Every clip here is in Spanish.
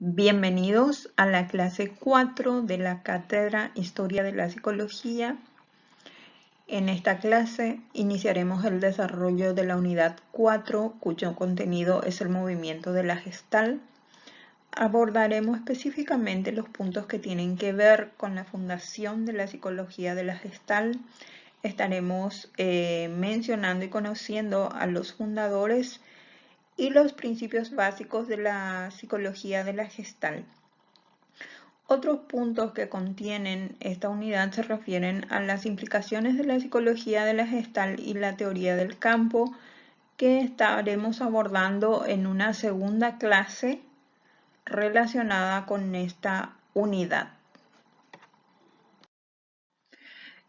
Bienvenidos a la clase 4 de la Cátedra Historia de la Psicología. En esta clase iniciaremos el desarrollo de la unidad 4, cuyo contenido es el movimiento de la Gestalt. Abordaremos específicamente los puntos que tienen que ver con la fundación de la psicología de la Gestalt. Estaremos mencionando y conociendo a los fundadores y los principios básicos de la psicología de la Gestalt. Otros puntos que contienen esta unidad se refieren a las implicaciones de la psicología de la Gestalt y la teoría del campo, que estaremos abordando en una segunda clase relacionada con esta unidad.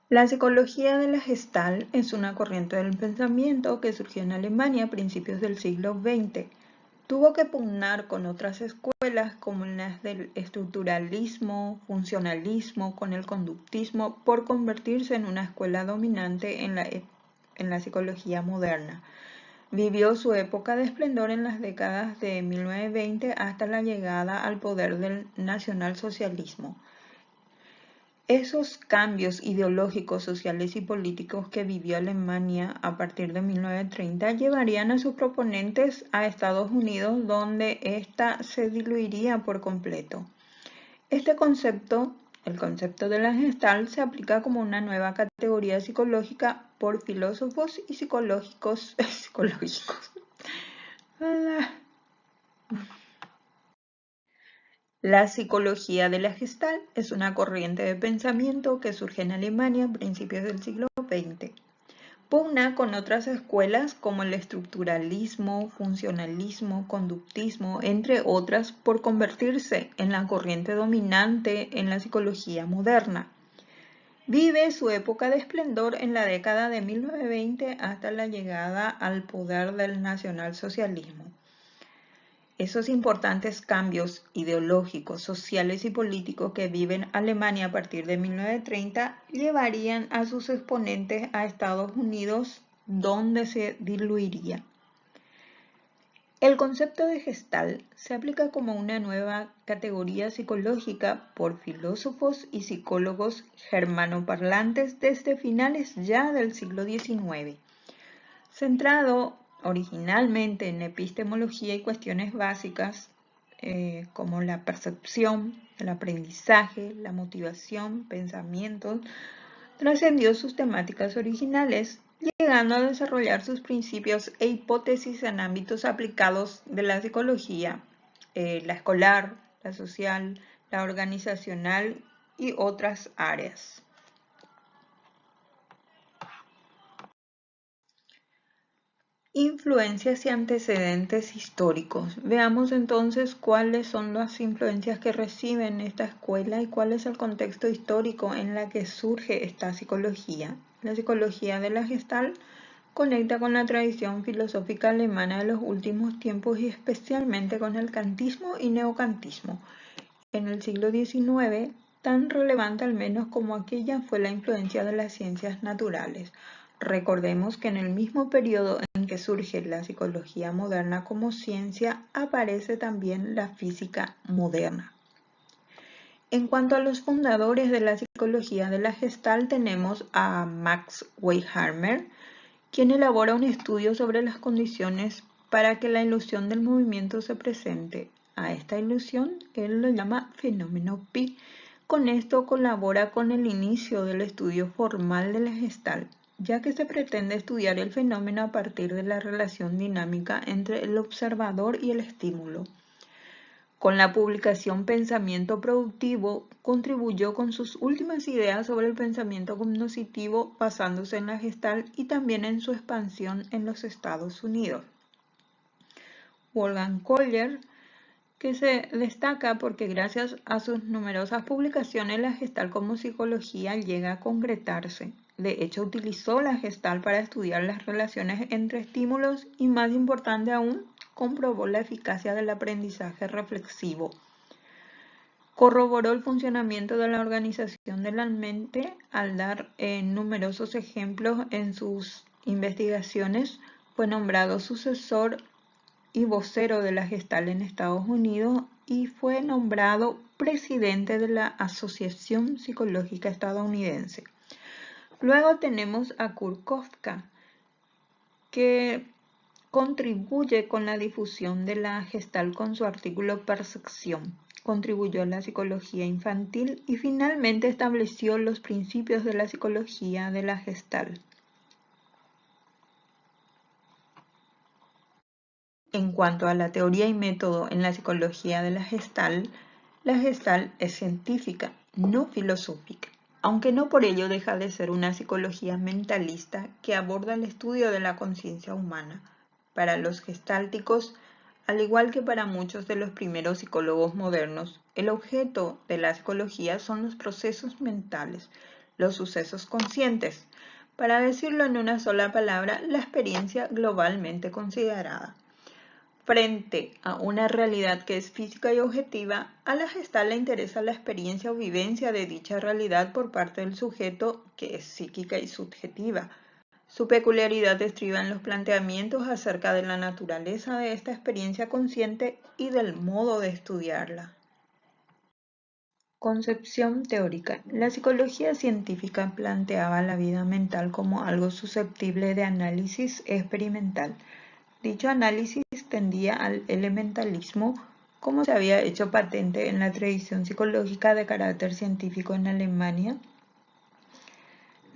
La psicología de la Gestalt es una corriente del pensamiento que surgió en Alemania a principios del siglo XX. Tuvo que pugnar con otras escuelas como las del estructuralismo, funcionalismo, con el conductismo, por convertirse en una escuela dominante en la psicología moderna. Vivió su época de esplendor en las décadas de 1920 hasta la llegada al poder del nacionalsocialismo. Esos cambios ideológicos, sociales y políticos que vivió Alemania a partir de 1930 llevarían a sus proponentes a Estados Unidos, donde ésta se diluiría por completo. Este concepto, el concepto de la Gestalt, se aplica como una nueva categoría psicológica por filósofos y psicológicos. La psicología de la Gestalt es una corriente de pensamiento que surge en Alemania a principios del siglo XX. Pugna con otras escuelas como el estructuralismo, funcionalismo, conductismo, entre otras, por convertirse en la corriente dominante en la psicología moderna. Vive su época de esplendor en la década de 1920 hasta la llegada al poder del nacionalsocialismo. Esos importantes cambios ideológicos, sociales y políticos que vive en Alemania a partir de 1930 llevarían a sus exponentes a Estados Unidos, donde se diluiría. El concepto de Gestalt se aplica como una nueva categoría psicológica por filósofos y psicólogos germanoparlantes desde finales ya del siglo XIX, centrado originalmente en epistemología y cuestiones básicas como la percepción, el aprendizaje, la motivación, pensamientos, trascendió sus temáticas originales, llegando a desarrollar sus principios e hipótesis en ámbitos aplicados de la psicología, la escolar, la social, la organizacional y otras áreas. Influencias y antecedentes históricos. Veamos entonces cuáles son las influencias que reciben esta escuela y cuál es el contexto histórico en la que surge esta psicología. La psicología de la Gestalt conecta con la tradición filosófica alemana de los últimos tiempos y especialmente con el kantismo y neokantismo. En el siglo XIX, tan relevante al menos como aquella fue la influencia de las ciencias naturales. Recordemos que en el mismo periodo en que surge la psicología moderna como ciencia, aparece también la física moderna. En cuanto a los fundadores de la psicología de la Gestalt, tenemos a Max Weihhammer, quien elabora un estudio sobre las condiciones para que la ilusión del movimiento se presente. A esta ilusión él lo llama fenómeno pi. Con esto colabora con el inicio del estudio formal de la Gestalt, ya que se pretende estudiar el fenómeno a partir de la relación dinámica entre el observador y el estímulo. Con la publicación Pensamiento Productivo, contribuyó con sus últimas ideas sobre el pensamiento cognoscitivo basándose en la Gestalt y también en su expansión en los Estados Unidos. Wolfgang Köhler, que se destaca porque gracias a sus numerosas publicaciones la Gestalt como psicología llega a concretarse. De hecho, utilizó la Gestalt para estudiar las relaciones entre estímulos y, más importante aún, comprobó la eficacia del aprendizaje reflexivo. Corroboró el funcionamiento de la organización de la mente al dar numerosos ejemplos en sus investigaciones. Fue nombrado sucesor y vocero de la Gestalt en Estados Unidos y fue nombrado presidente de la Asociación Psicológica Estadounidense. Luego tenemos a Kurt Koffka, que contribuye con la difusión de la Gestalt con su artículo Percepción, contribuyó a la psicología infantil y finalmente estableció los principios de la psicología de la Gestalt. En cuanto a la teoría y método en la psicología de la Gestalt es científica, no filosófica, aunque no por ello deja de ser una psicología mentalista que aborda el estudio de la conciencia humana. Para los gestálticos, al igual que para muchos de los primeros psicólogos modernos, el objeto de la psicología son los procesos mentales, los sucesos conscientes. Para decirlo en una sola palabra, la experiencia globalmente considerada. Frente a una realidad que es física y objetiva, a la Gestalt le interesa la experiencia o vivencia de dicha realidad por parte del sujeto, que es psíquica y subjetiva. Su peculiaridad estriba en los planteamientos acerca de la naturaleza de esta experiencia consciente y del modo de estudiarla. Concepción teórica. La psicología científica planteaba la vida mental como algo susceptible de análisis experimental. Dicho análisis tendía al elementalismo, como se había hecho patente en la tradición psicológica de carácter científico en Alemania.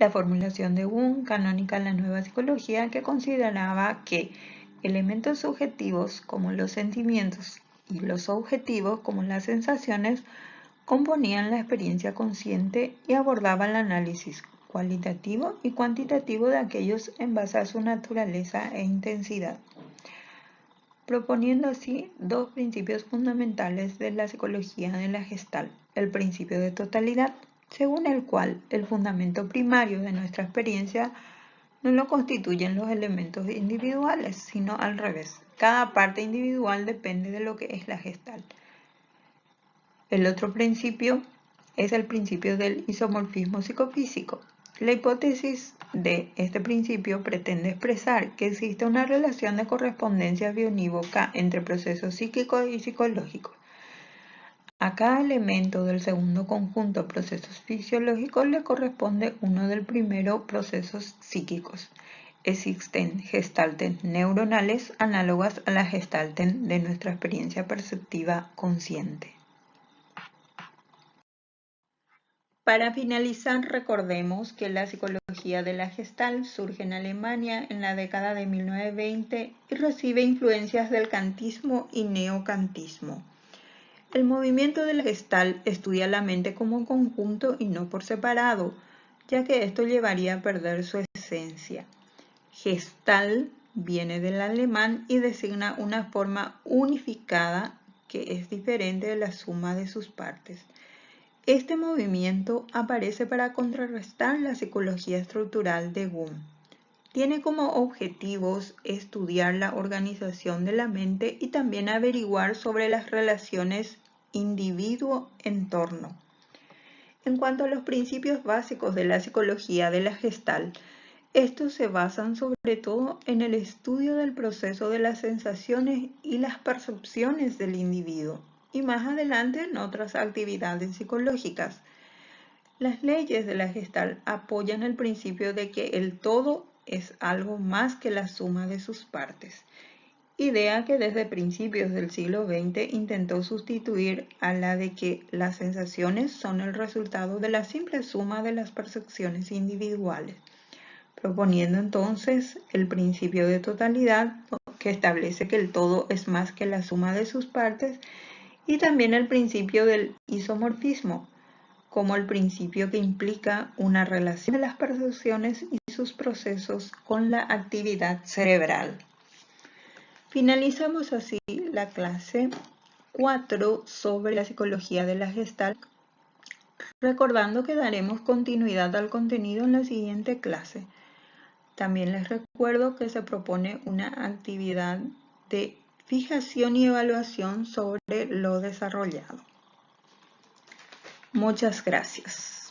La formulación de Wundt, canónica en la nueva psicología, que consideraba que elementos subjetivos como los sentimientos y los objetivos como las sensaciones componían la experiencia consciente y abordaban el análisis cualitativo y cuantitativo de aquellos en base a su naturaleza e intensidad, proponiendo así dos principios fundamentales de la psicología de la Gestalt: el principio de totalidad, según el cual el fundamento primario de nuestra experiencia no lo constituyen los elementos individuales, sino al revés. Cada parte individual depende de lo que es la Gestalt. El otro principio es el principio del isomorfismo psicofísico. La hipótesis de este principio pretende expresar que existe una relación de correspondencia bionívoca entre procesos psíquicos y psicológicos. A cada elemento del segundo conjunto de procesos fisiológicos le corresponde uno del primero, procesos psíquicos. Existen gestalten neuronales análogas a la gestalten de nuestra experiencia perceptiva consciente. Para finalizar, recordemos que la psicología de la Gestalt surge en Alemania en la década de 1920 y recibe influencias del kantismo y neokantismo. El movimiento de la Gestalt estudia la mente como conjunto y no por separado, ya que esto llevaría a perder su esencia. Gestalt viene del alemán y designa una forma unificada que es diferente de la suma de sus partes. Este movimiento aparece para contrarrestar la psicología estructural de Wundt. Tiene como objetivos estudiar la organización de la mente y también averiguar sobre las relaciones individuo-entorno. En cuanto a los principios básicos de la psicología de la Gestalt, estos se basan sobre todo en el estudio del proceso de las sensaciones y las percepciones del individuo, y más adelante en otras actividades psicológicas. Las leyes de la Gestalt apoyan el principio de que el todo es algo más que la suma de sus partes, idea que desde principios del siglo XX intentó sustituir a la de que las sensaciones son el resultado de la simple suma de las percepciones individuales, proponiendo entonces el principio de totalidad, que establece que el todo es más que la suma de sus partes, y también el principio del isomorfismo, como el principio que implica una relación de las percepciones y sus procesos con la actividad cerebral. Finalizamos así la clase 4 sobre la psicología de la Gestalt, recordando que daremos continuidad al contenido en la siguiente clase. También les recuerdo que se propone una actividad de fijación y evaluación sobre lo desarrollado. Muchas gracias.